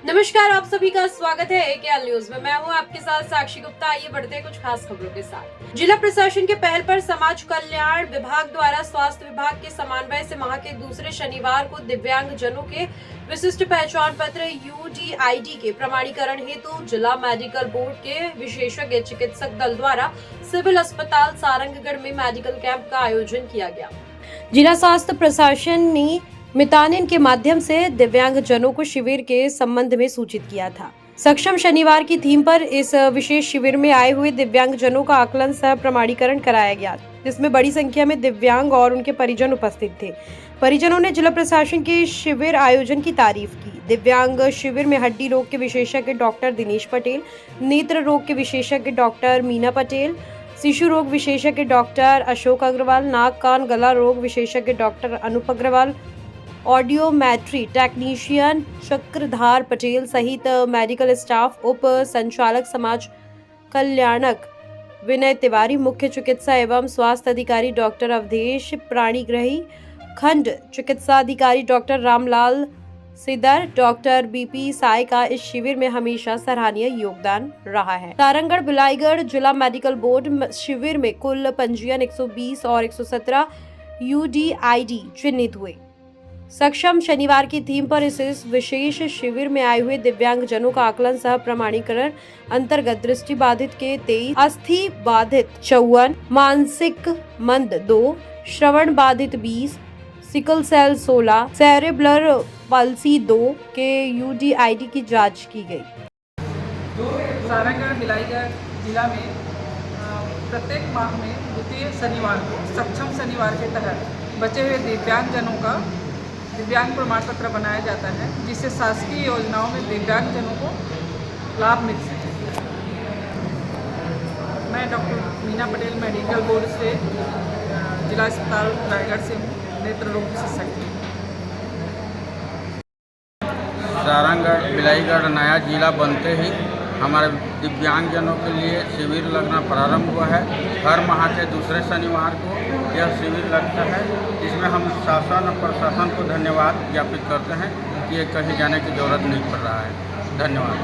नमस्कार, आप सभी का स्वागत है एकेएल न्यूज में। मैं हूं आपके साथ साक्षी गुप्ता। आइए बढ़ते हैं कुछ खास खबरों के साथ। जिला प्रशासन के पहल पर समाज कल्याण विभाग द्वारा स्वास्थ्य विभाग के समन्वय से माह के दूसरे शनिवार को दिव्यांग जनों के विशिष्ट पहचान पत्र UDID के प्रमाणीकरण हेतु जिला मेडिकल बोर्ड के विशेषज्ञ चिकित्सक दल द्वारा सिविल अस्पताल सारंगगढ़ में मेडिकल कैंप का आयोजन किया गया। जिला स्वास्थ्य प्रशासन ने मितानिन के माध्यम से दिव्यांग जनों को शिविर के संबंध में सूचित किया था। सक्षम शनिवार की थीम पर इस विशेष शिविर में आए हुए दिव्यांग जनों का आकलन सह प्रमाणीकरण कराया गया, जिसमें बड़ी संख्या में दिव्यांग और उनके परिजन उपस्थित थे। परिजनों ने जिला प्रशासन के शिविर आयोजन की तारीफ की। दिव्यांग शिविर में हड्डी रोग के विशेषज्ञ डॉक्टर दिनेश पटेल, नेत्र रोग के विशेषज्ञ डॉक्टर मीना पटेल, शिशु रोग विशेषज्ञ डॉक्टर अशोक अग्रवाल, नाक कान गला रोग विशेषज्ञ doctor Anup Agarwal, audiometry technician Chakradhar Patel सहित मेडिकल स्टाफ, उप संचालक समाज कल्याणक विनय तिवारी, मुख्य चिकित्सा एवं स्वास्थ्य अधिकारी डॉक्टर अवधेश प्राणीग्रही, खंड चिकित्सा अधिकारी doctor Ramlal Sidar, doctor BP Sai का इस शिविर में हमेशा सराहनीय योगदान रहा है। सारंगगढ़ बिलाईगढ़ जिला मेडिकल बोर्ड शिविर में कुल पंजीयन 120 और 117 UDID चिन्हित हुए। सक्षम शनिवार की थीम पर इस विशेष शिविर में आए हुए दिव्यांग जनों का आकलन सह प्रमाणीकरण अंतर्गत दृष्टि बाधित के 23, अस्थि बाधित 54, मानसिक मंद 2, श्रवण बाधित 20, सिकल सेल 16, सेरेब्रल पल्सी 2 के UDID की जांच की गई। सारंगगढ़ बिलाईगढ़ जिला में प्रत्येक माह में द्वितीय शनिवार को सक्षम शनिवार के तहत बचे हुए दिव्यांगजनों का दिव्यांग प्रमाण पत्र बनाया जाता है, जिससे शासकीय योजनाओं में दिव्यांगजनों को लाभ मिल सके। मैं doctor Meena Patel medical board से जिला अस्पताल रायगढ़ से हूँ, नेत्र रोग विशेषज्ञ। सारंगगढ़ बिलाईगढ़ नया जिला बनते ही हमारे दिव्यांगजनों के लिए शिविर लगना प्रारंभ हुआ है। हर माह के दूसरे शनिवार को यह शिविर लगता है, जिसमें हम शासन और प्रशासन को धन्यवाद ज्ञापित करते हैं कि ये कहीं जाने की जरूरत नहीं पड़ रहा है। धन्यवाद।